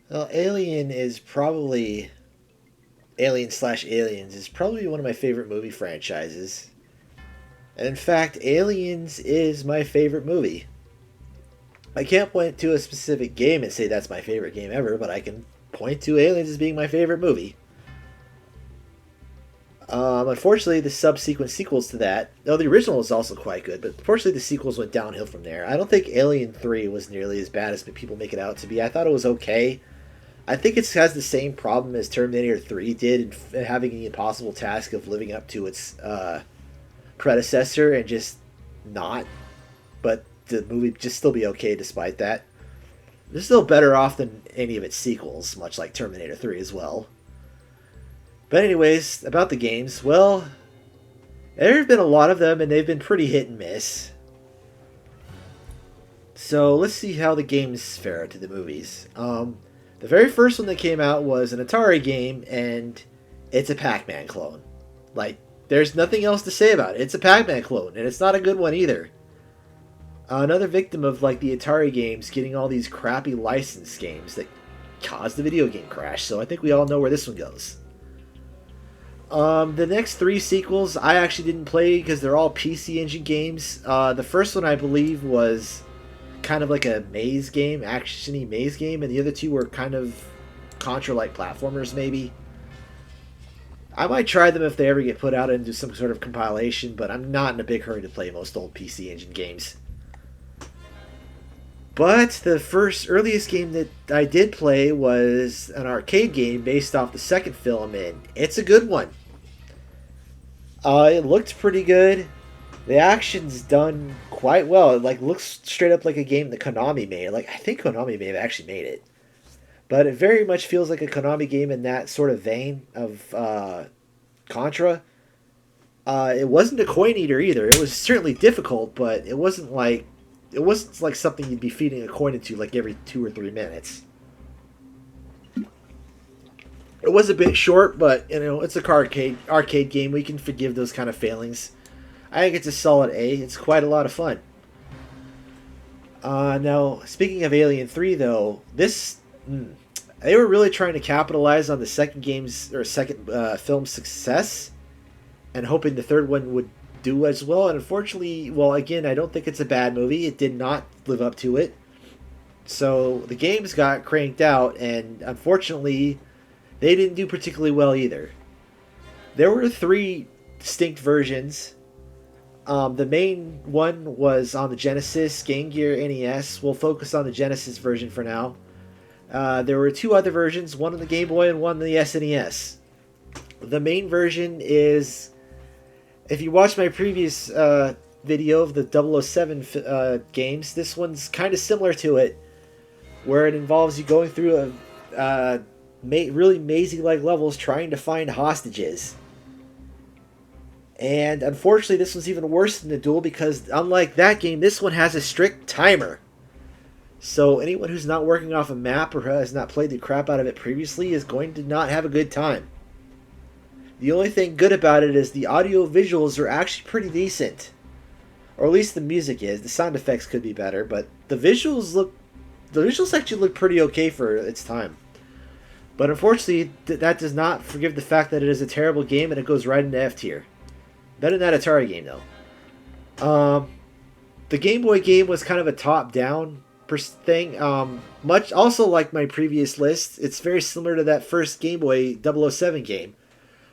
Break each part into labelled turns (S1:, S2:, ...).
S1: Well, Alien slash Aliens is probably one of my favorite movie franchises. And in fact, Aliens is my favorite movie. I can't point to a specific game and say that's my favorite game ever, but I can point to Aliens as being my favorite movie. Unfortunately, the subsequent sequels to that, though the original was also quite good, but unfortunately the sequels went downhill from there. I don't think Alien 3 was nearly as bad as people make it out to be. I thought it was okay. I think it has the same problem as Terminator 3 did in having the impossible task of living up to its predecessor and just not. But the movie just still be okay despite that. They're still better off than any of its sequels, much like Terminator 3 as well. But anyways, about the games, well, there have been a lot of them and they've been pretty hit and miss. So let's see how the games fare to the movies. The very first one that came out was an Atari game, and it's a Pac-Man clone. Like, there's nothing else to say about it. It's a Pac-Man clone, and it's not a good one either. Another victim of like the Atari games getting all these crappy licensed games that caused the video game crash. So I think we all know where this one goes. The next three sequels I actually didn't play because they're all PC Engine games. The first one I believe was kind of like a maze game, actiony maze game, and the other two were kind of Contra-like platformers, maybe. I might try them if they ever get put out into some sort of compilation, but I'm not in a big hurry to play most old PC Engine games. But the first earliest game that I did play was an arcade game based off the second film, and it's a good one. It looked pretty good. The action's done quite well. It like looks straight up like a game that Konami made. Like I think Konami may have actually made it, but it very much feels like a Konami game in that sort of vein of Contra. It wasn't a coin eater either. It was certainly difficult, but it wasn't like something you'd be feeding a coin into like every 2 or 3 minutes. It was a bit short, but it's a arcade game. We can forgive those kind of failings. I think it's a solid A. It's quite a lot of fun. Now, speaking of Alien 3, though, they were really trying to capitalize on the second film's success, and hoping the third one would do as well. And unfortunately, well, again, I don't think it's a bad movie. It did not live up to it. So the games got cranked out, and unfortunately, they didn't do particularly well either. There were three distinct versions. The main one was on the Genesis, Game Gear, NES. We'll focus on the Genesis version for now. There were two other versions, one on the Game Boy and one on the SNES. The main version is, if you watched my previous video of the 007 games, this one's kind of similar to it, where it involves you going through really mazy-like levels trying to find hostages. And unfortunately, this one's even worse than the Duel because, unlike that game, this one has a strict timer. So anyone who's not working off a map or has not played the crap out of it previously is going to not have a good time. The only thing good about it is the audio visuals are actually pretty decent. Or at least the music is. The sound effects could be better, but the visuals actually look pretty okay for its time. But unfortunately, that does not forgive the fact that it is a terrible game and it goes right into F tier. Better than that Atari game, though. The Game Boy game was kind of a top-down thing. Much also like my previous list, it's very similar to that first Game Boy 007 game,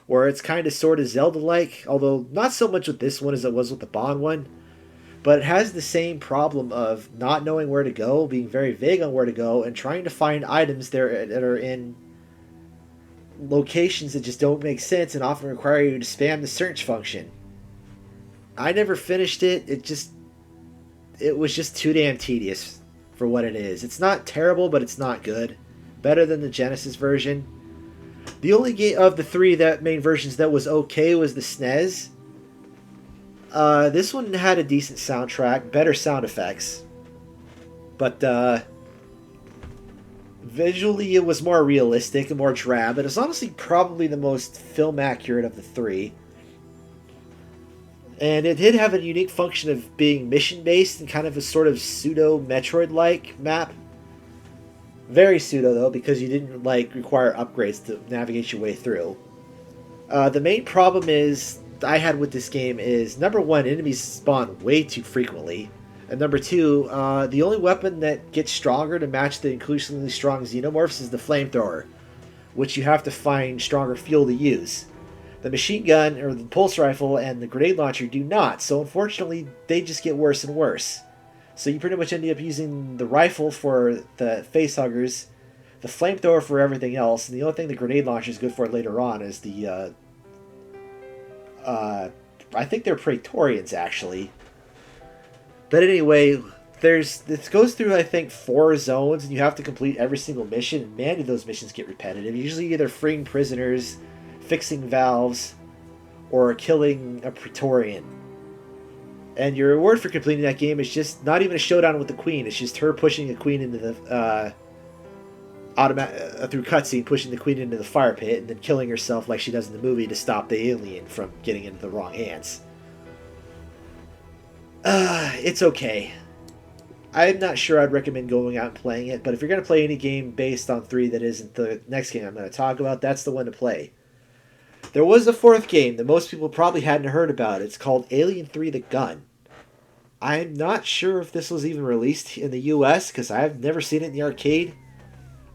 S1: where it's kind of sort of Zelda-like, although not so much with this one as it was with the Bond one. But it has the same problem of not knowing where to go, being very vague on where to go, and trying to find items there that are in locations that just don't make sense and often require you to spam the search function. I never finished it. It was just too damn tedious for what it is. It's not terrible, but it's not good. Better than the Genesis version. The only game of the three main versions that was okay was the SNES. This one had a decent soundtrack, better sound effects, but visually it was more realistic and more drab, and it's honestly probably the most film accurate of the three. And it did have a unique function of being mission based and kind of a sort of pseudo Metroid like map. Very pseudo though, because you didn't like require upgrades to navigate your way through. The main problem is I had with this game is number one, enemies spawn way too frequently, and number two, the only weapon that gets stronger to match the increasingly strong xenomorphs is the flamethrower, which you have to find stronger fuel to use. The machine gun or the pulse rifle and the grenade launcher do not, so unfortunately they just get worse and worse. So you pretty much end up using the rifle for the facehuggers, the flamethrower for everything else, and the only thing the grenade launcher is good for later on is the I think they're Praetorians actually. But anyway, this goes through I think 4 zones, and you have to complete every single mission. And man, do those missions get repetitive. Usually either freeing prisoners, fixing valves, or killing a Praetorian. And your reward for completing that game is just not even a showdown with the Queen. It's just her pushing the Queen into the through cutscene, pushing the Queen into the fire pit, and then killing herself like she does in the movie to stop the alien from getting into the wrong hands. It's okay. I'm not sure I'd recommend going out and playing it, but if you're going to play any game based on 3 that isn't the next game I'm going to talk about, that's the one to play. There was a 4th game that most people probably hadn't heard about. It's called Alien 3 The Gun. I'm not sure if this was even released in the US, because I've never seen it in the arcade.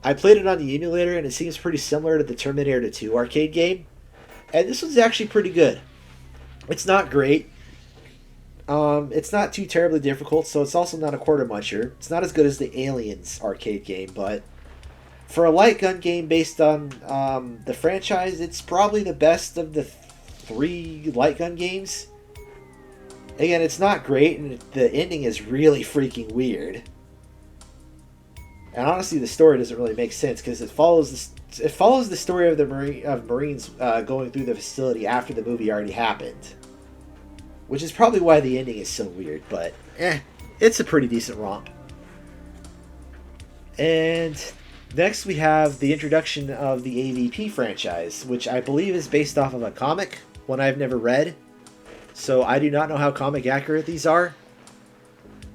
S1: I played it on the emulator, and it seems pretty similar to the Terminator 2 arcade game. And this one's actually pretty good. It's not great. It's not too terribly difficult, so it's also not a quarter muncher. It's not as good as the Aliens arcade game, but for a light gun game based on the franchise, it's probably the best of the 3 light gun games. Again, it's not great, and the ending is really freaking weird. And honestly, the story doesn't really make sense because it follows the story of the Marines going through the facility after the movie already happened, which is probably why the ending is so weird. But it's a pretty decent romp. And next we have the introduction of the AVP franchise, which I believe is based off of a comic, one I've never read. So I do not know how comic accurate these are.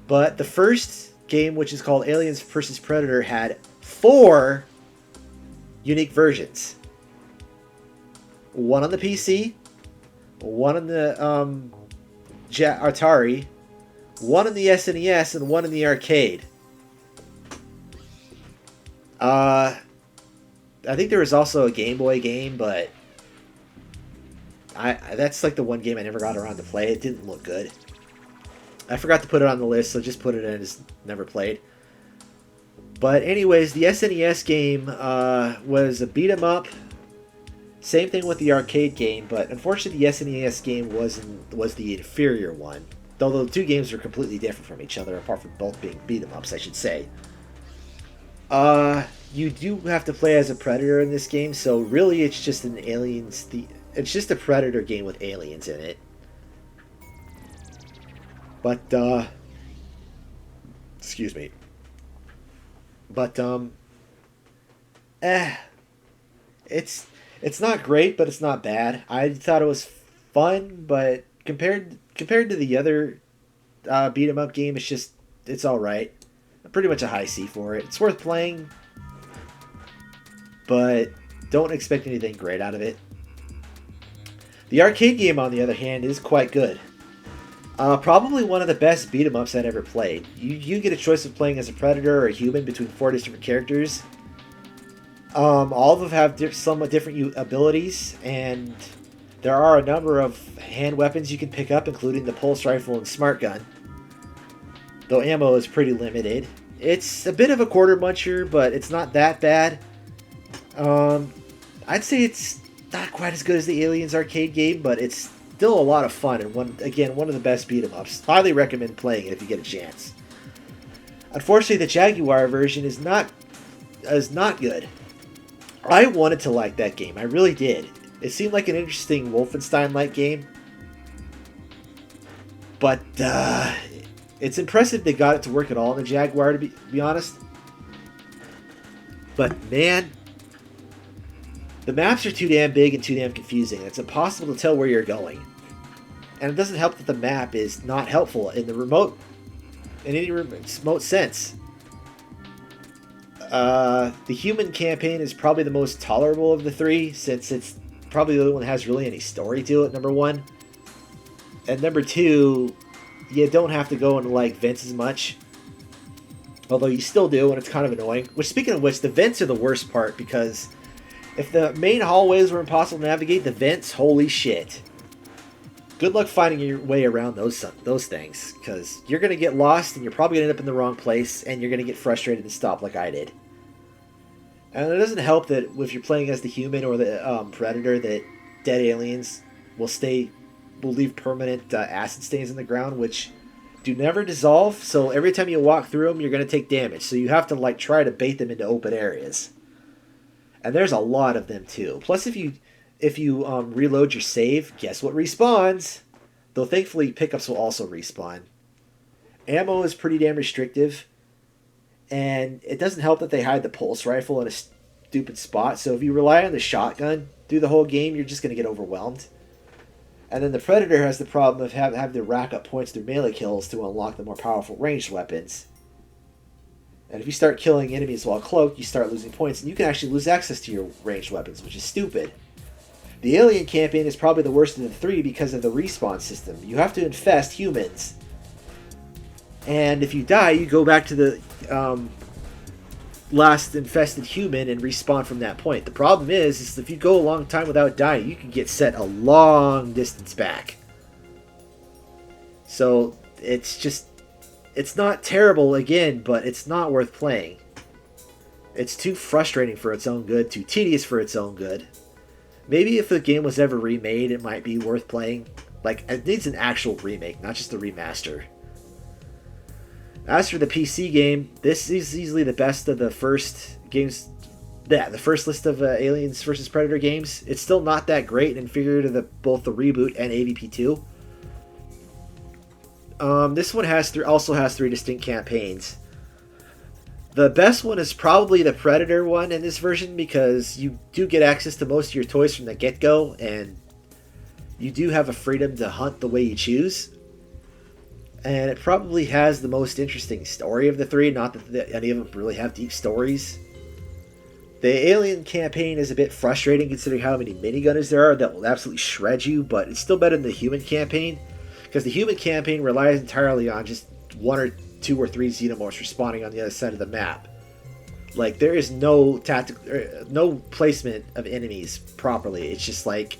S1: But the first game, which is called Aliens vs. Predator, had 4 unique versions. One on the PC, one on the Atari, one on the SNES, and one in the arcade. I think there was also a Game Boy game, but that's like the one game I never got around to play. It didn't look good. I forgot to put it on the list, so just put it in as never played. But anyways, the SNES game was a beat 'em up. Same thing with the arcade game, but unfortunately the SNES game was the inferior one. Though the 2 games are completely different from each other, apart from both being beat 'em ups, I should say. You do have to play as a Predator in this game, so really it's just it's just a Predator game with aliens in it. But, excuse me. But, it's not great, but it's not bad. I thought it was fun, but compared to the other beat 'em up game, it's all right. Pretty much a high C for it. It's worth playing, but don't expect anything great out of it. The arcade game, on the other hand, is quite good. Probably one of the best beat 'em ups I'd ever played. You get a choice of playing as a Predator or a human between 4 different characters. All of them have somewhat different abilities, and there are a number of hand weapons you can pick up, including the pulse rifle and smart gun. Though ammo is pretty limited. It's a bit of a quarter muncher, but it's not that bad. I'd say it's not quite as good as the Aliens arcade game, but it's still a lot of fun, and one of the best beat 'em ups. Highly recommend playing it if you get a chance. Unfortunately, the Jaguar version is not good. I wanted to like that game. I really did. It seemed like an interesting Wolfenstein-like game. But it's impressive they got it to work at all in the Jaguar, to be honest. But man, the maps are too damn big and too damn confusing. It's impossible to tell where you're going. And it doesn't help that the map is not helpful in any remote sense. The human campaign is probably the most tolerable of the three, since it's probably the only one that has really any story to it, number one. And number two, you don't have to go into like vents as much. Although you still do, and it's kind of annoying. Which, speaking of which, the vents are the worst part, because if the main hallways were impossible to navigate, the vents, holy shit. Good luck finding your way around those things, because you're going to get lost, and you're probably going to end up in the wrong place, and you're going to get frustrated and stop like I did. And it doesn't help that if you're playing as the human or the predator, that dead aliens will leave permanent acid stains in the ground, which do never dissolve. So every time you walk through them, you're going to take damage. So you have to like try to bait them into open areas. And there's a lot of them too. Plus, if you reload your save, guess what respawns? Though thankfully pickups will also respawn. Ammo is pretty damn restrictive. And it doesn't help that they hide the pulse rifle in a stupid spot. So if you rely on the shotgun through the whole game, you're just going to get overwhelmed. And then the Predator has the problem of having to rack up points through melee kills to unlock the more powerful ranged weapons. And if you start killing enemies while cloaked, you start losing points. And you can actually lose access to your ranged weapons, which is stupid. The Alien campaign is probably the worst of the three because of the respawn system. You have to infest humans. And if you die, you go back to the last infested human and respawn from that point. The problem is if you go a long time without dying, you can get set a long distance back. So it's not terrible again, but it's not worth playing. It's too frustrating for its own good, too tedious for its own good. Maybe if the game was ever remade, it might be worth playing. Like, it needs an actual remake, not just a remaster. As for the PC game, this is easily the best of the first games. Yeah, the first list of Aliens vs. Predator games. It's still not that great and inferior to both the reboot and AVP 2. This one also has three distinct campaigns. The best one is probably the Predator one in this version, because you do get access to most of your toys from the get-go, and you do have a freedom to hunt the way you choose. And it probably has the most interesting story of the three, not that any of them really have deep stories. The Alien campaign is a bit frustrating considering how many minigunners there are that will absolutely shred you, but it's still better than the human campaign, because the human campaign relies entirely on just one or two or three xenomorphs respawning on the other side of the map. Like, there is no no placement of enemies properly. It's just like,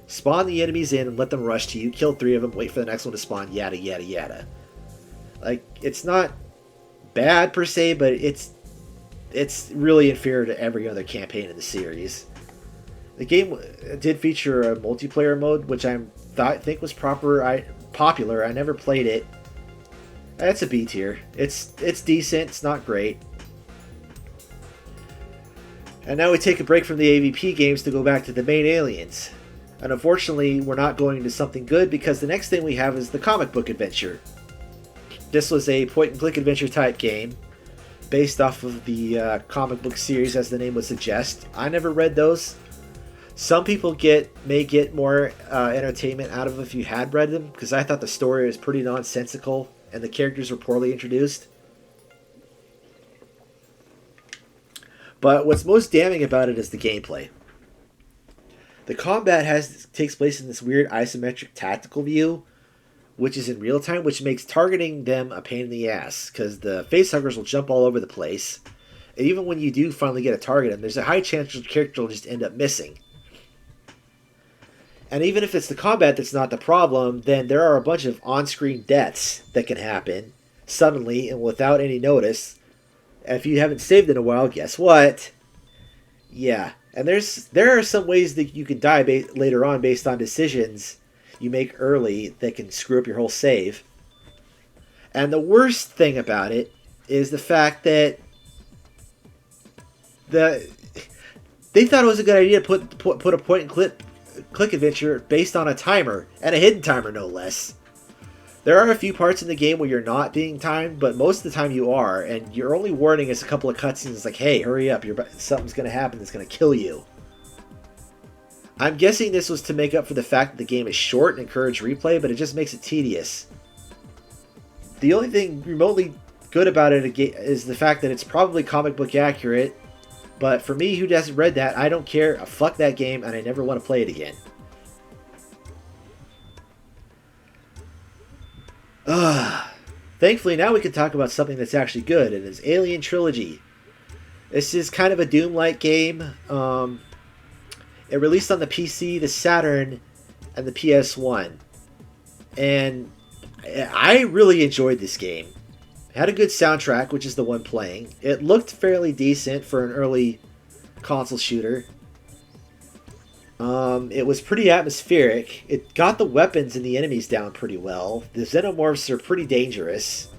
S1: spawn the enemies in and let them rush to you, kill three of them, wait for the next one to spawn, yada yada yada. Like, it's not bad per se, but it's really inferior to every other campaign in the series. The game did feature a multiplayer mode, which I think was popular. I never played it. It's a B tier. It's decent. It's not great. And now we take a break from the AVP games to go back to the main Aliens. And unfortunately, we're not going into something good, because the next thing we have is the comic book adventure. This was a point-and-click adventure type game based off of the comic book series, as the name would suggest. I never read those. Some people may get more entertainment out of them if you had read them, because I thought the story was pretty nonsensical and the characters were poorly introduced. But what's most damning about it is the gameplay. The combat takes place in this weird isometric tactical view, which is in real time, which makes targeting them a pain in the ass, because the facehuggers will jump all over the place. And even when you do finally get a target, there's a high chance your character will just end up missing. And even if it's the combat that's not the problem, then there are a bunch of on-screen deaths that can happen suddenly and without any notice. And if you haven't saved in a while, guess what? Yeah. And there are some ways that you can die later on based on decisions you make early that can screw up your whole save. And the worst thing about it is the fact that they thought it was a good idea to put a point-and-click adventure based on a timer, and a hidden timer no less. There are a few parts in the game where you're not being timed, but most of the time you are, and your only warning is a couple of cutscenes like, hey, hurry up, something's going to happen that's going to kill you. I'm guessing this was to make up for the fact that the game is short and encourage replay, but it just makes it tedious. The only thing remotely good about it is the fact that it's probably comic book accurate. But for me, who hasn't read that, I don't care. Fuck that game, and I never want to play it again. Thankfully, now we can talk about something that's actually good, and it's Alien Trilogy. This is kind of a Doom-like game. It released on the PC, the Saturn, and the PS1. And I really enjoyed this game. It had a good soundtrack, which is the one playing. It looked fairly decent for an early console shooter. It was pretty atmospheric. It got the weapons and the enemies down pretty well. The xenomorphs are pretty dangerous.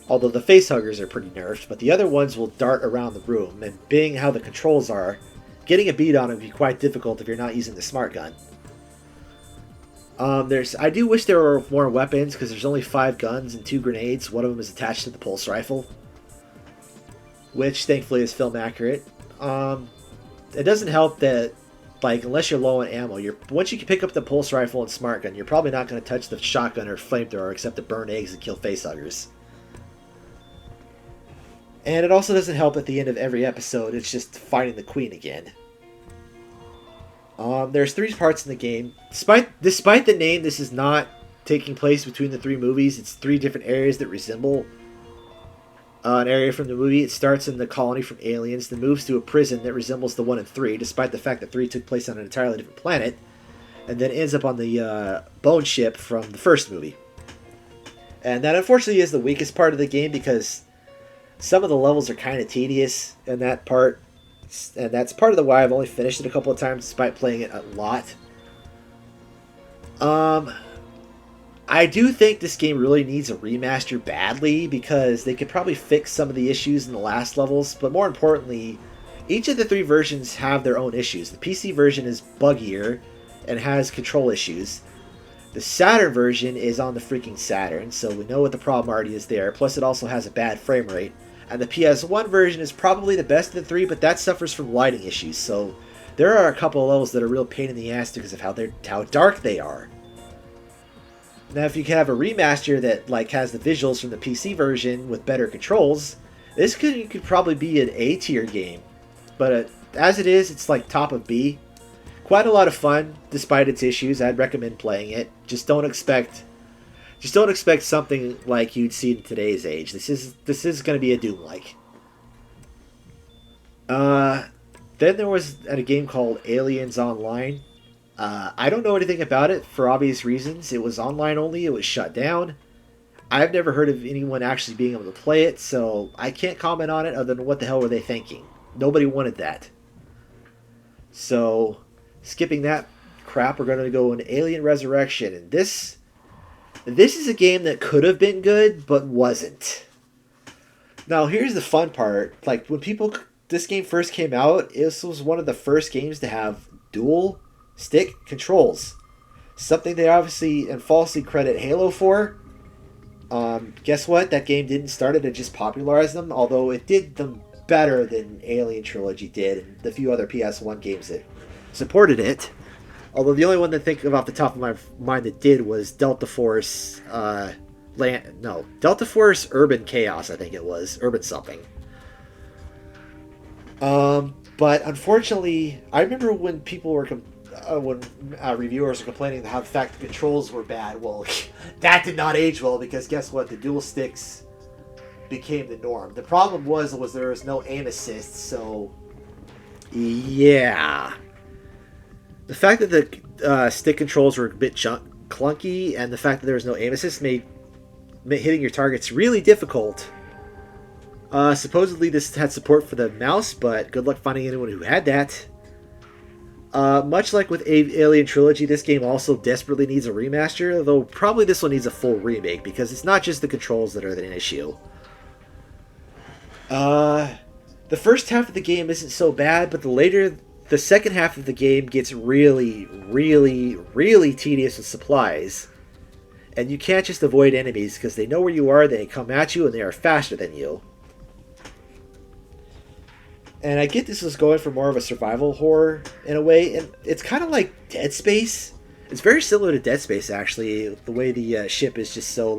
S1: Although the facehuggers are pretty nerfed, but the other ones will dart around the room, and being how the controls are, getting a beat on them can be quite difficult if you're not using the smart gun. I do wish there were more weapons, because there's only 5 guns and 2 grenades. One of them is attached to the pulse rifle, which thankfully is film accurate. It doesn't help that, like, unless you're low on ammo, once you can pick up the pulse rifle and smart gun, you're probably not going to touch the shotgun or flamethrower except to burn eggs and kill facehuggers. And it also doesn't help at the end of every episode, it's just fighting the queen again. There's 3 parts in the game. Despite the name, this is not taking place between the 3 movies. It's 3 different areas that resemble an area from the movie. It starts in the colony from Aliens, then moves to a prison that resembles the one in 3, despite the fact that 3 took place on an entirely different planet, and then ends up on the bone ship from the first movie. And that unfortunately is the weakest part of the game, because some of the levels are kind of tedious in that part, and that's part of the why I've only finished it a couple of times despite playing it a lot. I do think this game really needs a remaster badly, because they could probably fix some of the issues in the last levels, but more importantly, each of the 3 versions have their own issues. The PC version is buggier and has control issues. The Saturn version is on the freaking Saturn, so we know what the problem already is there, plus it also has a bad frame rate. And the PS1 version is probably the best of the 3, but that suffers from lighting issues, so there are a couple of levels that are a real pain in the ass because of how dark they are. Now, if you can have a remaster that has the visuals from the PC version with better controls, this could probably be an A tier game. But as it is, it's like top of B. Quite a lot of fun, despite its issues. I'd recommend playing it. Just don't expect something like you'd see in today's age. This is going to be a Doom-like. Then there was a game called Aliens Online. I don't know anything about it for obvious reasons. It was online only. It was shut down. I've never heard of anyone actually being able to play it, so I can't comment on it other than what the hell were they thinking. Nobody wanted that. So, skipping that crap, we're going to go into Alien Resurrection. And this is a game that could have been good, but wasn't. Now, here's the fun part. When this game first came out, this was one of the first games to have dual stick controls. Something they obviously and falsely credit Halo for. Guess what? That game didn't start it, it just popularized them, although it did them better than Alien Trilogy did, and the few other PS1 games that supported it. Although the only one that I think of off the top of my mind that did was Delta Force, Delta Force Urban Chaos, I think it was. Urban something. But unfortunately, I remember when people were reviewers were complaining how the fact the controls were bad. Well, that did not age well, because guess what? The dual sticks became the norm. The problem was there was no aim assist, so yeah. The fact that the stick controls were a bit clunky, and the fact that there was no aim assist made hitting your targets really difficult. Supposedly this had support for the mouse, but good luck finding anyone who had that. Much like with Alien Trilogy, this game also desperately needs a remaster, though probably this one needs a full remake, because it's not just the controls that are an issue. The first half of the game isn't so bad, but the second half of the game gets really, really, really tedious with supplies. And you can't just avoid enemies, because they know where you are, they come at you, and they are faster than you. And I get this is going for more of a survival horror in a way, and it's kind of like Dead Space. It's very similar to Dead Space, actually. The way the ship is just so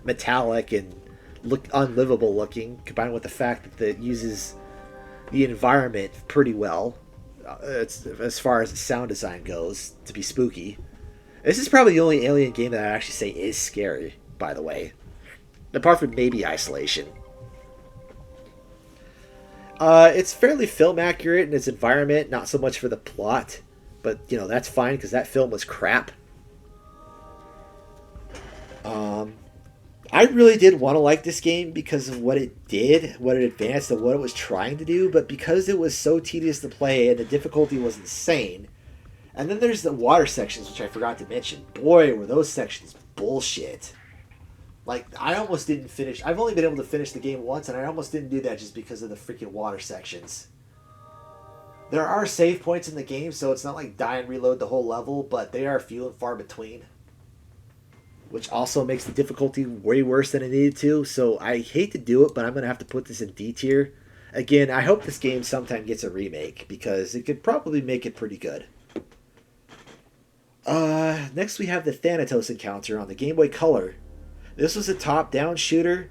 S1: metallic and look unlivable looking, combined with the fact that it uses the environment pretty well. It's, as far as the sound design goes, to be spooky. This is probably the only Alien game that I actually say is scary, by the way. Apart from maybe Isolation. It's fairly film accurate in its environment, not so much for the plot. But, you know, that's fine because that film was crap. I really did want to like this game because of what it did, what it advanced, and what it was trying to do. But because it was so tedious to play and the difficulty was insane. And then there's the water sections, which I forgot to mention. Boy, were those sections bullshit. Like, I almost didn't finish. I've only been able to finish the game once, and I almost didn't do that just because of the freaking water sections. There are save points in the game, so it's not like die and reload the whole level, but they are few and far between. Which also makes the difficulty way worse than it needed to, so I hate to do it, but I'm going to have to put this in D tier. Again, I hope this game sometime gets a remake, because it could probably make it pretty good. Next we have the Thanatos encounter on the Game Boy Color. This was a top-down shooter.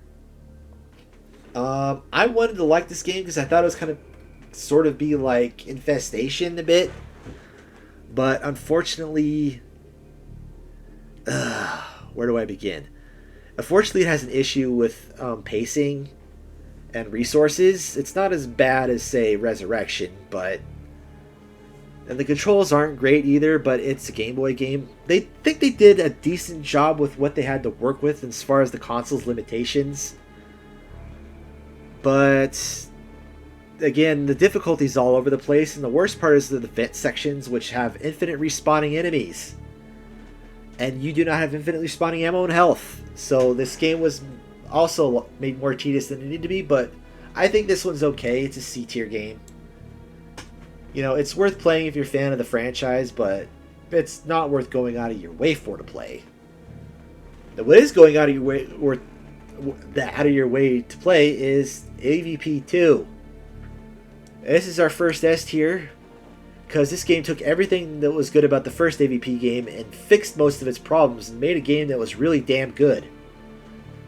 S1: I wanted to like this game because I thought it was kind of sort of be like Infestation a bit. But unfortunately... where do I begin? Unfortunately, it has an issue with pacing and resources. It's not as bad as, say, Resurrection, but... And the controls aren't great either, but it's a Game Boy game. They think they did a decent job with what they had to work with as far as the console's limitations. But, again, the difficulty's all over the place, and the worst part is the vent sections, which have infinite respawning enemies. And you do not have infinite respawning ammo and health. So this game was also made more tedious than it needed to be, but I think this one's okay. It's a C-tier game. You know, it's worth playing if you're a fan of the franchise, but it's not worth going out of your way for to play. Now, what is going out of your way, or out of your way to play, is AVP 2. This is our first S tier, because this game took everything that was good about the first AVP game and fixed most of its problems and made a game that was really damn good.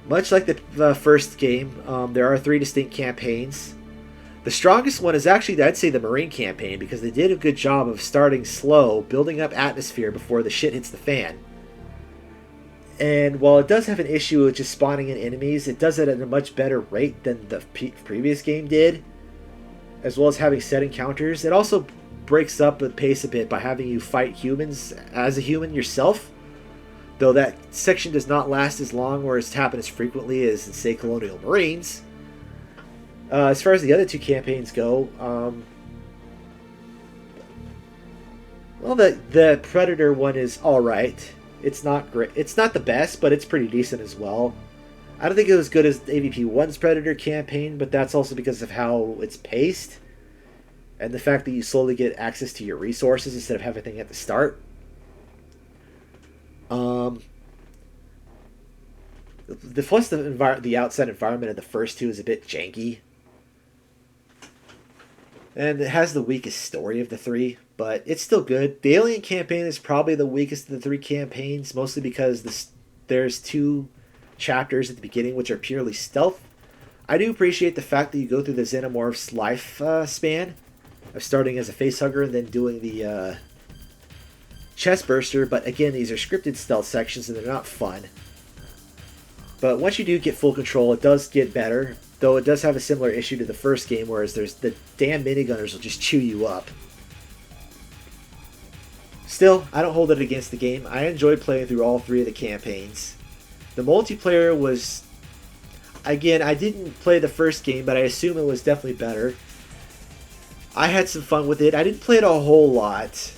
S1: Much like the first game, there are 3 distinct campaigns. The strongest one is actually, I'd say, the Marine campaign, because they did a good job of starting slow, building up atmosphere before the shit hits the fan. And while it does have an issue with just spawning in enemies, it does it at a much better rate than the previous game did, as well as having set encounters. It also breaks up the pace a bit by having you fight humans as a human yourself, though that section does not last as long or happen as frequently as in, say, Colonial Marines. As far as the other 2 campaigns go, well, the Predator one is alright. It's not great. It's not the best, but it's pretty decent as well. I don't think it was as good as AVP 1's Predator campaign, but that's also because of how it's paced and the fact that you slowly get access to your resources instead of having everything at the start. Plus the outside environment of the first 2 is a bit janky. And it has the weakest story of the 3, but it's still good. The Alien campaign is probably the weakest of the 3 campaigns, mostly because there's 2 chapters at the beginning which are purely stealth. I do appreciate the fact that you go through the Xenomorph's life span of starting as a facehugger and then doing the chest burster, but again, these are scripted stealth sections and they're not fun. But once you do get full control, it does get better. Though it does have a similar issue to the first game, whereas there's the damn minigunners will just chew you up. Still, I don't hold it against the game. I enjoyed playing through all 3 of the campaigns. The multiplayer was... Again, I didn't play the first game, but I assume it was definitely better. I had some fun with it. I didn't play it a whole lot,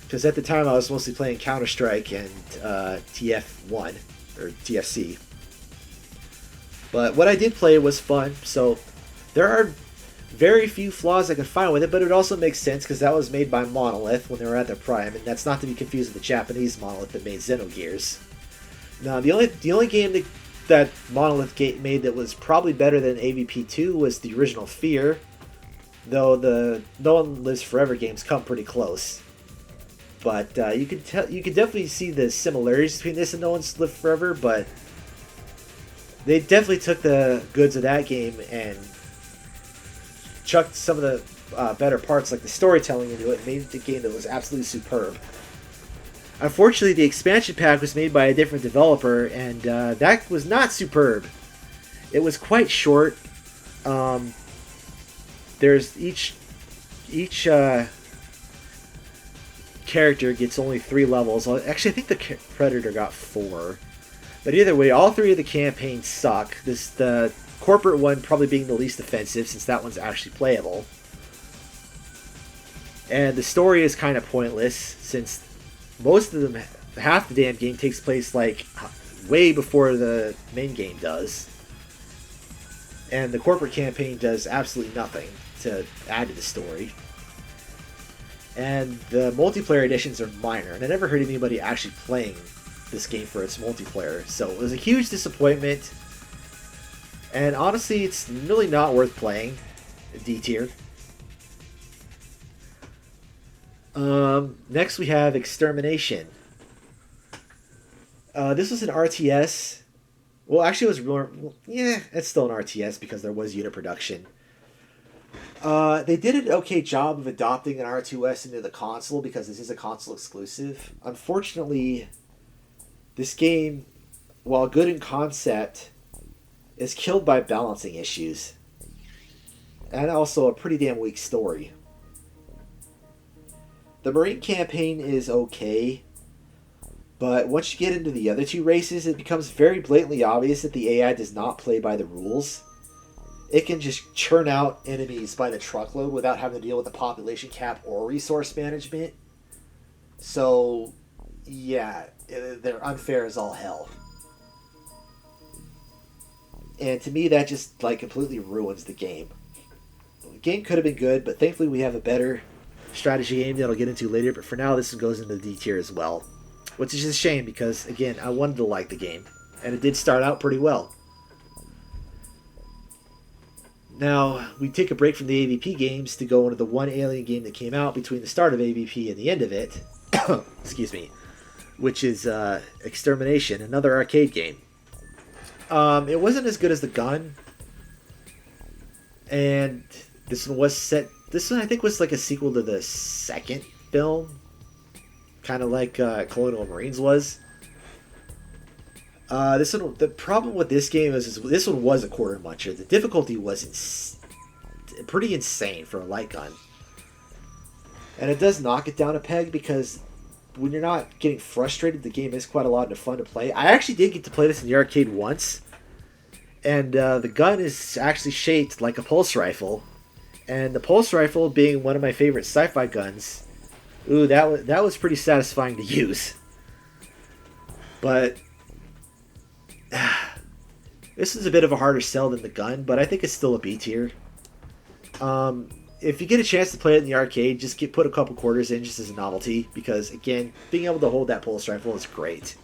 S1: because at the time I was mostly playing Counter-Strike and TF1, or TFC. But what I did play was fun, so there are very few flaws I could find with it, but it also makes sense because that was made by Monolith when they were at their prime, and that's not to be confused with the Japanese Monolith that made Xenogears. Now, the only game that Monolith made that was probably better than AVP 2 was the original Fear, though the No One Lives Forever games come pretty close. But you could definitely see the similarities between this and No One Lives Forever, but They definitely took the goods of that game and chucked some of the better parts, like the storytelling, into it and made it a game that was absolutely superb. Unfortunately, the expansion pack was made by a different developer, and that was not superb. It was quite short. There's each character gets only 3 levels. Actually, I think the Predator got 4. But either way, all 3 of the campaigns suck. The corporate one probably being the least offensive, since that one's actually playable. And the story is kind of pointless, since most of them, half the damn game takes place like way before the main game does. And the corporate campaign does absolutely nothing to add to the story. And the multiplayer editions are minor, and I never heard of anybody actually playing this game for its multiplayer. So it was a huge disappointment. And honestly, it's really not worth playing. D tier. Next we have Extermination. This was an RTS. Well, actually, it was more. Yeah, it's still an RTS because there was unit production. They did an okay job of adopting an R2S into the console because this is a console exclusive. Unfortunately, this game, while good in concept, is killed by balancing issues. And also a pretty damn weak story. The Marine campaign is okay, but once you get into the other 2 races, it becomes very blatantly obvious that the AI does not play by the rules. It can just churn out enemies by the truckload without having to deal with the population cap or resource management. So, yeah, they're unfair as all hell. And to me, that just like completely ruins the game. The game could have been good, but thankfully we have a better strategy game that I'll get into later. But for now, this one goes into the D tier as well, which is a shame because, again, I wanted to like the game, and it did start out pretty well. Now, we take a break from the AVP games to go into the one Alien game that came out between the start of AVP and the end of it. Excuse me. Which is Extermination, another arcade game. It wasn't as good as The Gun. And this one was set... This one, I think, was like a sequel to the second film. Kind of like Colonial Marines was. This one, the problem with this game is this one was a quarter muncher. The difficulty was pretty insane for a light gun. And it does knock it down a peg because when you're not getting frustrated, the game is quite a lot of fun to play. I actually did get to play this in the arcade once. And the gun is actually shaped like a pulse rifle. And the pulse rifle being one of my favorite sci-fi guns, ooh, that was pretty satisfying to use. But this is a bit of a harder sell than the gun, but I think it's still a B tier. If you get a chance to play it in the arcade, just put a couple quarters in just as a novelty, because again, being able to hold that pulse rifle is great.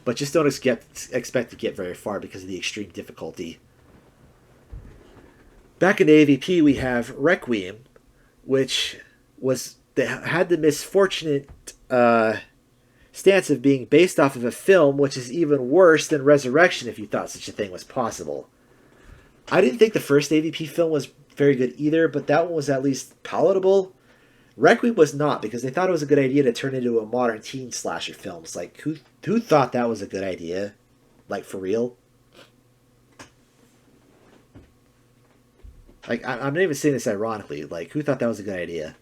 S1: But just don't expect to get very far because of the extreme difficulty. Back in the AVP, we have Requiem, which had the misfortunate stance of being based off of a film, which is even worse than Resurrection if you thought such a thing was possible. I didn't think the first AVP film was very good either, but that one was at least palatable. Requiem was not, because they thought it was a good idea to turn into a modern teen slasher films. Like, who thought that was a good idea? Like, for real? Like, I'm not even saying this ironically. Like, who thought that was a good idea?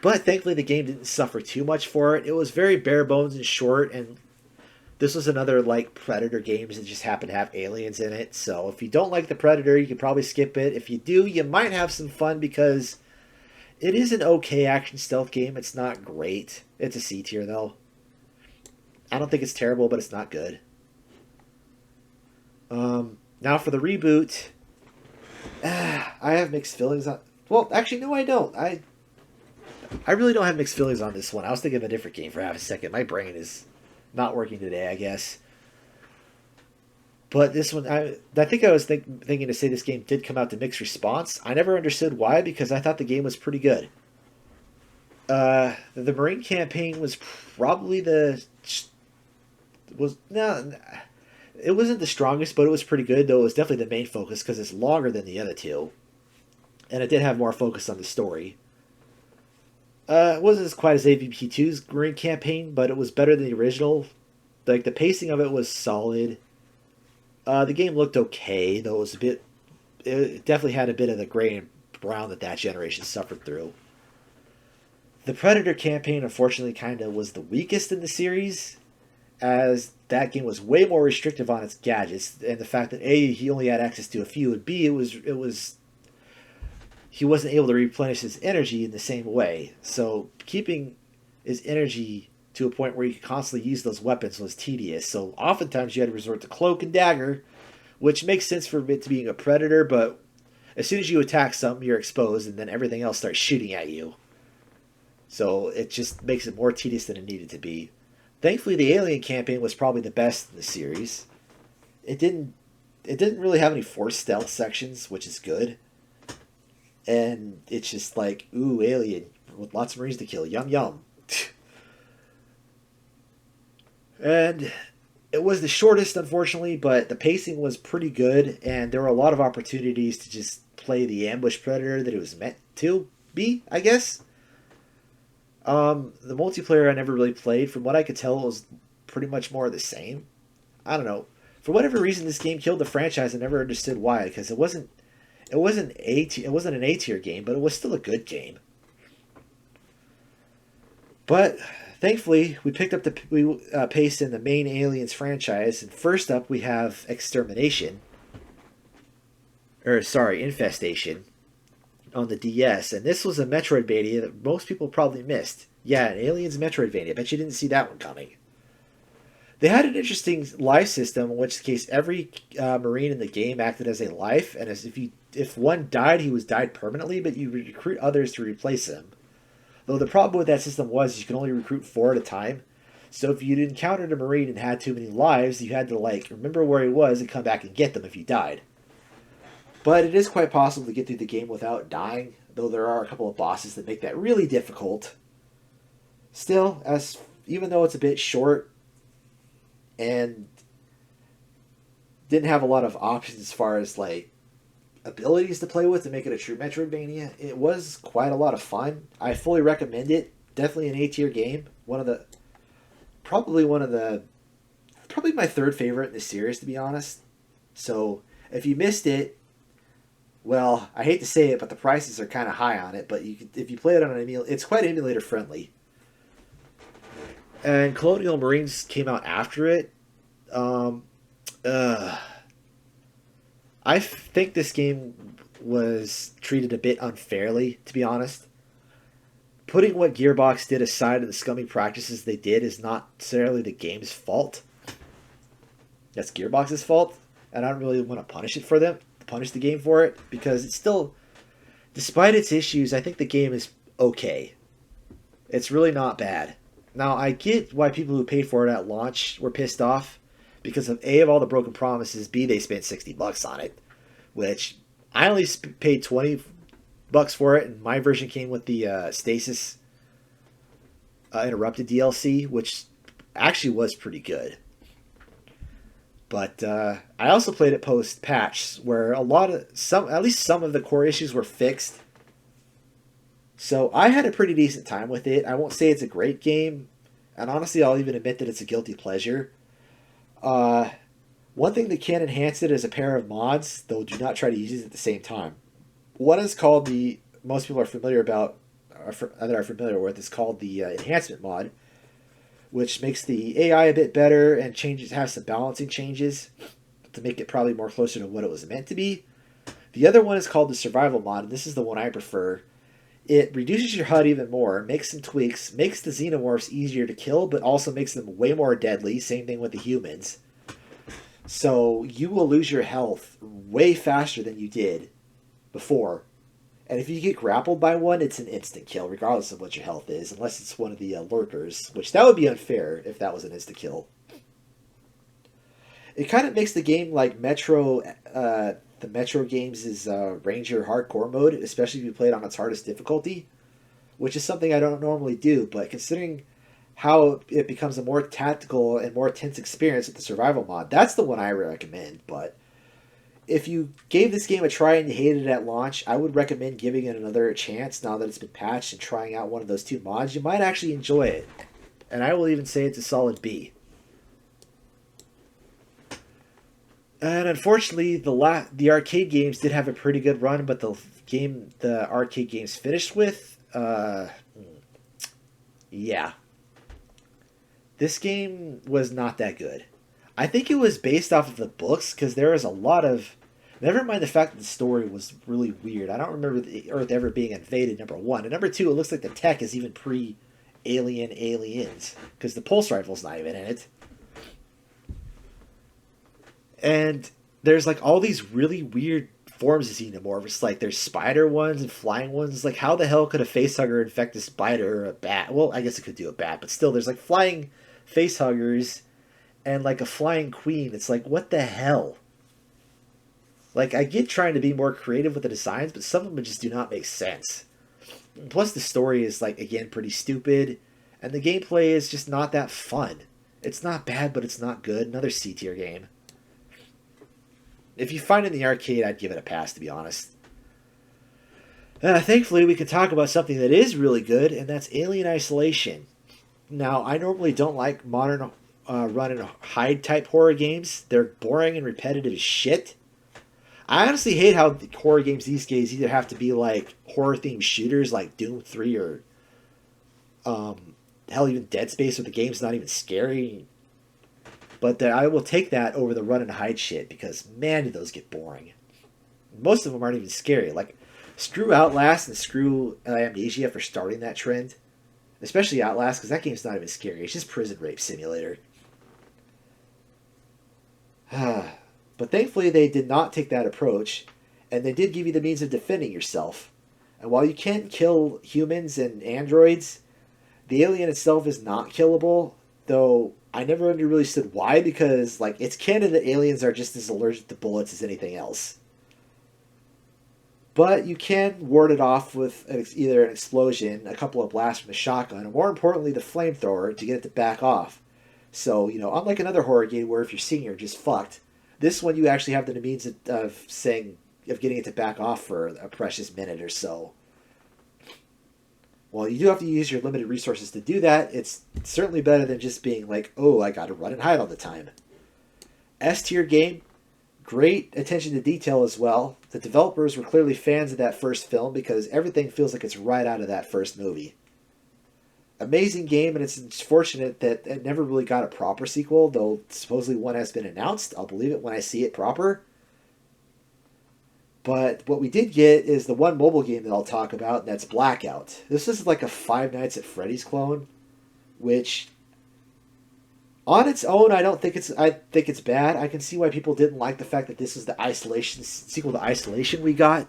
S1: But thankfully the game didn't suffer too much for it. It was very bare bones and short, and this was another like Predator games that just happened to have aliens in it. So if you don't like the Predator, you could probably skip it. If you do, you might have some fun because it is an okay action stealth game. It's not great. It's a C tier though. I don't think it's terrible, but it's not good. Now for the reboot, I have mixed feelings on... Well, actually, no, I don't. I really don't have mixed feelings on this one. I was thinking of a different game for half a second. My brain is not working today, I guess. But this one, I think I was thinking to say this game did come out to mixed response. I never understood why, because I thought the game was pretty good. The Marine campaign was probably It wasn't the strongest, but it was pretty good, though it was definitely the main focus because it's longer than the other two. And it did have more focus on the story. It wasn't as quite as AVP 2's Marine campaign, but it was better than the original. Like, the pacing of it was solid. The game looked okay, though it was a bit. It definitely had a bit of the gray and brown that generation suffered through. The Predator campaign, unfortunately, kind of was the weakest in the series, as that game was way more restrictive on its gadgets, and the fact that A, he only had access to a few, and B, it was he wasn't able to replenish his energy in the same way. So keeping his energy to a point where he could constantly use those weapons was tedious. So oftentimes you had to resort to cloak and dagger, which makes sense for it to being a predator, but as soon as you attack something, you're exposed, and then everything else starts shooting at you. So it just makes it more tedious than it needed to be. Thankfully, the Alien campaign was probably the best in the series. It didn't really have any forced stealth sections, which is good. And it's just like, ooh, Alien with lots of Marines to kill, yum yum. And it was the shortest, unfortunately, but the pacing was pretty good, and there were a lot of opportunities to just play the ambush predator that it was meant to be, I guess. The multiplayer I never really played. From what I could tell, it was pretty much more of the same. I don't know. For whatever reason, this game killed the franchise. I never understood why, because it wasn't an A tier game, but it was still a good game. But thankfully, we picked up the pace in the main Aliens franchise, and first up we have Infestation on the DS, and this was a Metroidvania that most people probably missed. Yeah, an Aliens Metroidvania. I bet you didn't see that one coming. They had an interesting life system in which case every Marine in the game acted as a life, and as if one died, he was died permanently, but you recruit others to replace him. Though the problem with that system was you could only recruit 4 at a time. So if you'd encountered a Marine and had too many lives, you had to remember where he was and come back and get them if you died. But it is quite possible to get through the game without dying, though there are a couple of bosses that make that really difficult. Still, even though it's a bit short and didn't have a lot of options as far as abilities to play with to make it a true Metroidvania, it was quite a lot of fun. I fully recommend it. Definitely an A tier game. Probably my third favorite in the series, to be honest. So if you missed it, well, I hate to say it, but the prices are kind of high on it. But if you play it on an emulator, it's quite emulator friendly. And Colonial Marines came out after it. I think this game was treated a bit unfairly, to be honest. Putting what Gearbox did aside of the scummy practices they did is not necessarily the game's fault. That's Gearbox's fault, and I don't really want to punish the game for it, because it's still, despite its issues, I think the game is okay. It's really not bad. Now, I get why people who paid for it at launch were pissed off, because of A, of all the broken promises, B, they spent $60 on it, which I only paid $20 for it, and my version came with the Stasis Interrupted DLC, which actually was pretty good. But I also played it post-patch, where at least some of the core issues were fixed. So I had a pretty decent time with it. I won't say it's a great game, and honestly, I'll even admit that it's a guilty pleasure. One thing that can enhance it is a pair of mods, though do not try to use it at the same time. One is called most people are familiar with, is called the enhancement mod, which makes the AI a bit better and has some balancing changes to make it probably more closer to what it was meant to be. The other one is called the survival mod, and this is the one I prefer. It reduces your HUD even more, makes some tweaks, makes the xenomorphs easier to kill, but also makes them way more deadly. Same thing with the humans. So you will lose your health way faster than you did before. And if you get grappled by one, it's an instant kill, regardless of what your health is, unless it's one of the lurkers, which that would be unfair if that was an instant kill. It kind of makes the game like the Metro games' Ranger Hardcore mode, especially if you play it on its hardest difficulty, which is something I don't normally do, but considering how it becomes a more tactical and more intense experience with the survival mod. That's the one I recommend. But if you gave this game a try and you hated it at launch, I would recommend giving it another chance now that it's been patched and trying out one of those two mods. You might actually enjoy it. And I will even say it's a solid B. And unfortunately, the arcade games did have a pretty good run, but the arcade games finished with, yeah, this game was not that good. I think it was based off of the books because there was a lot of. Never mind the fact that the story was really weird. I don't remember the Earth ever being invaded. Number one, and number two, it looks like the tech is even Aliens because the pulse rifle's not even in it. And there's like all these really weird forms of xenomorphs. Like there's spider ones and flying ones. Like how the hell could a facehugger infect a spider or a bat? Well, I guess it could do a bat, but still, there's like flying facehuggers and like a flying queen. It's like, what the hell? Like, I get trying to be more creative with the designs, but some of them just do not make sense. Plus, the story is, like, again, pretty stupid, and the gameplay is just not that fun. It's not bad, but it's not good. Another C-tier game. If you find it in the arcade, I'd give it a pass, to be honest. Thankfully, we can talk about something that is really good, and that's Alien Isolation. Now, I normally don't like modern run and hide type horror games. They're boring and repetitive as shit. I honestly hate how the horror games these days either have to be like horror themed shooters like Doom 3 or hell, even Dead Space, where the game's not even scary. But I will take that over the run and hide shit because man, do those get boring. Most of them aren't even scary. Like screw Outlast and screw Amnesia for starting that trend. Especially Outlast because that game's not even scary. It's just prison rape simulator. But thankfully, they did not take that approach, and they did give you the means of defending yourself. And while you can't kill humans and androids, the alien itself is not killable, though I never really understood why, because like it's canon that aliens are just as allergic to bullets as anything else. But you can ward it off with either an explosion, a couple of blasts from the shotgun, and more importantly, the flamethrower to get it to back off. So, unlike another horror game where if you're seeing you're just fucked, this one you actually have the means of getting it to back off for a precious minute or so. Well, you do have to use your limited resources to do that. It's certainly better than just being like, oh, I gotta run and hide all the time. S-tier game, great attention to detail as well. The developers were clearly fans of that first film because everything feels like it's right out of that first movie. Amazing game, and it's fortunate that it never really got a proper sequel, though supposedly one has been announced. I'll believe it when I see it proper. But what we did get is the one mobile game that I'll talk about, and that's Blackout. This is like a Five Nights at Freddy's clone, which on its own, I think it's bad. I can see why people didn't like the fact that this is the sequel to Isolation we got.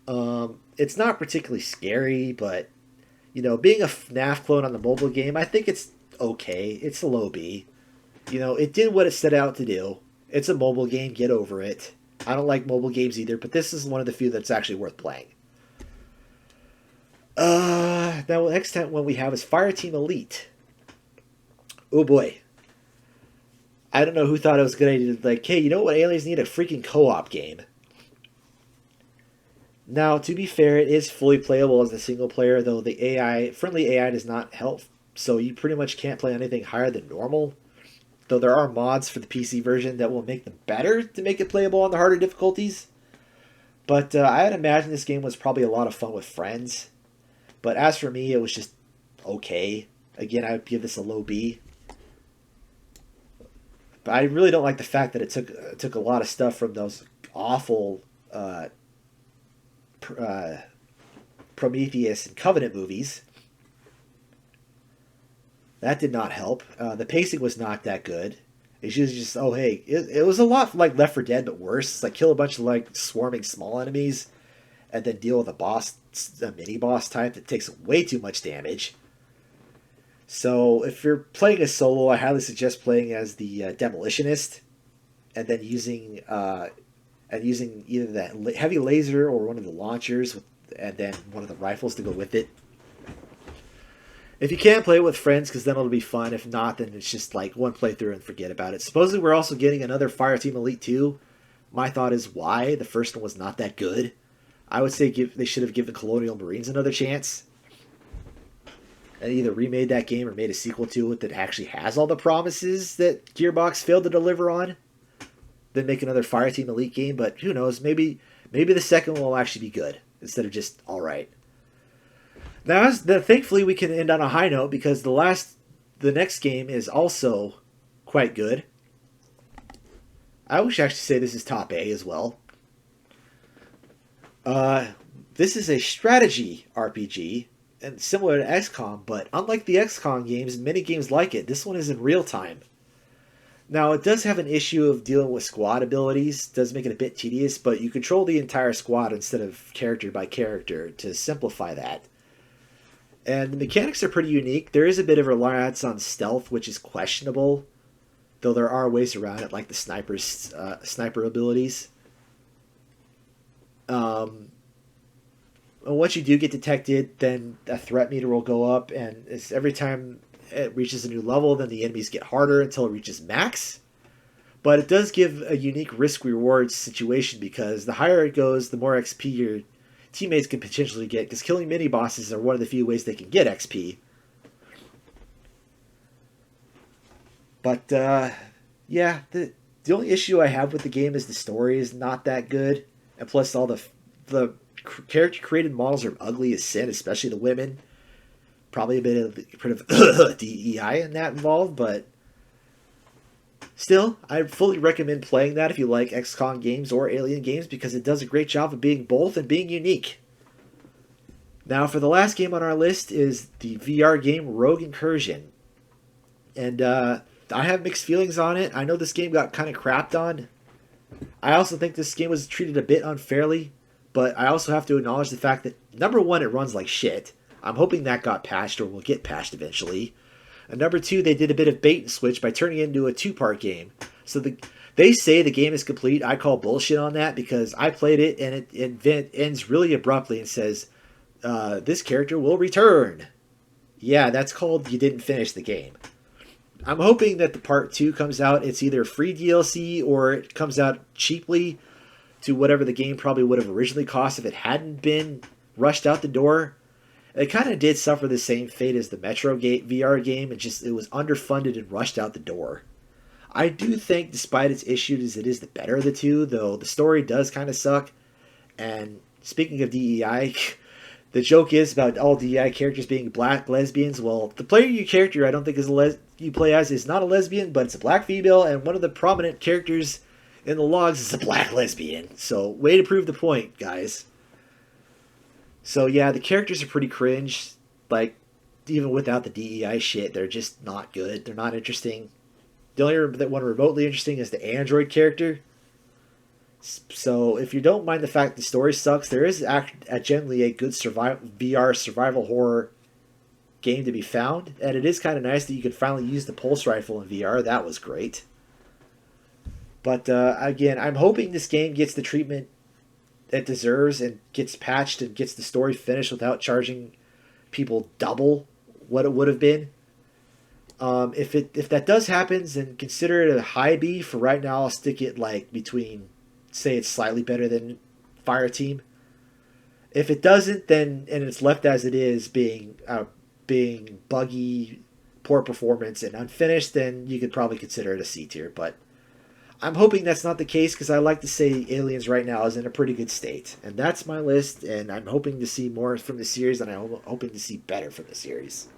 S1: It's not particularly scary, but being a FNAF clone on the mobile game, I think it's okay. It's a low B. It did what it set out to do. It's a mobile game. Get over it. I don't like mobile games either, but this is one of the few that's actually worth playing. Now, the next one we have is Fireteam Elite. Oh boy. I don't know who thought it was a good idea. Like, hey, you know what? Aliens need a freaking co-op game. Now, to be fair, it is fully playable as a single player, though the friendly AI does not help, so you pretty much can't play anything higher than normal. Though there are mods for the PC version that will make them better to make it playable on the harder difficulties. But I'd imagine this game was probably a lot of fun with friends. But as for me, it was just okay. Again, I would give this a low B. But I really don't like the fact that it took a lot of stuff from those awful Prometheus and Covenant movies. That did not help. The pacing was not that good. It's just oh hey, it was a lot like Left 4 Dead but worse. It's like kill a bunch of like swarming small enemies, and then deal with a mini boss type that takes way too much damage. So if you're playing a solo, I highly suggest playing as the Demolitionist, and then using either the heavy laser or one of the launchers, and then one of the rifles to go with it. If you can play it with friends, because then it'll be fun. If not, then it's just like one playthrough and forget about it. Supposedly, we're also getting another Fireteam Elite 2. My thought is why? The first one was not that good. I would say they should have given Colonial Marines another chance. And either remade that game or made a sequel to it that actually has all the promises that Gearbox failed to deliver on. Then make another Fireteam Elite game, but who knows? Maybe the second one will actually be good instead of just all right. Now, thankfully, we can end on a high note because the next game is also quite good. I would actually say this is top A as well. This is a strategy RPG and similar to XCOM, but unlike the XCOM games and many games like it, this one is in real time. Now, it does have an issue of dealing with squad abilities, does make it a bit tedious, but you control the entire squad instead of character by character to simplify that. And the mechanics are pretty unique. There is a bit of reliance on stealth, which is questionable, though there are ways around it, like the sniper abilities. Once you do get detected, then a threat meter will go up, and it's every time it reaches a new level, then the enemies get harder until it reaches max. But it does give a unique risk-reward situation because the higher it goes, the more XP your teammates can potentially get, because killing mini-bosses are one of the few ways they can get XP. But, yeah, the only issue I have with the game is the story is not that good, and plus all the character-created models are ugly as sin, especially the women. Probably a bit of DEI in that involved, but still, I fully recommend playing that if you like XCOM games or Alien games because it does a great job of being both and being unique. Now, for the last game on our list is the VR game Rogue Incursion. And I have mixed feelings on it. I know this game got kind of crapped on. I also think this game was treated a bit unfairly, but I also have to acknowledge the fact that, number one, it runs like shit. I'm hoping that got patched or will get patched eventually. And number two, they did a bit of bait and switch by turning it into a two-part game. So they say the game is complete. I call bullshit on that because I played it and it ends really abruptly and says, this character will return. Yeah, that's called you didn't finish the game. I'm hoping that the part 2 comes out. It's either free DLC or it comes out cheaply to whatever the game probably would have originally cost if it hadn't been rushed out the door. It kind of did suffer the same fate as the Metro VR game. It was underfunded and rushed out the door. I do think, despite its issues, it is the better of the two, though the story does kind of suck. And speaking of DEI, the joke is about all DEI characters being black lesbians. Well, the player you character I don't think you play as is not a lesbian, but it's a black female, and one of the prominent characters in the logs is a black lesbian. So, way to prove the point, guys. So yeah, the characters are pretty cringe. Like, even without the DEI shit, they're just not good. They're not interesting. The only one remotely interesting is the android character. So if you don't mind the fact the story sucks, there is generally a good VR survival horror game to be found. And it is kind of nice that you can finally use the pulse rifle in VR. That was great. But again, I'm hoping this game gets the treatment it deserves and gets patched and gets the story finished without charging people double what it would have been. If that does happen, then consider it a high B. For right now, I'll stick it like between, say it's slightly better than Fireteam. If it doesn't, then and it's left as it is, being buggy, poor performance, and unfinished, then you could probably consider it a C tier. But I'm hoping that's not the case because I like to say Aliens right now is in a pretty good state. And that's my list, and I'm hoping to see more from the series, and I'm hoping to see better from the series.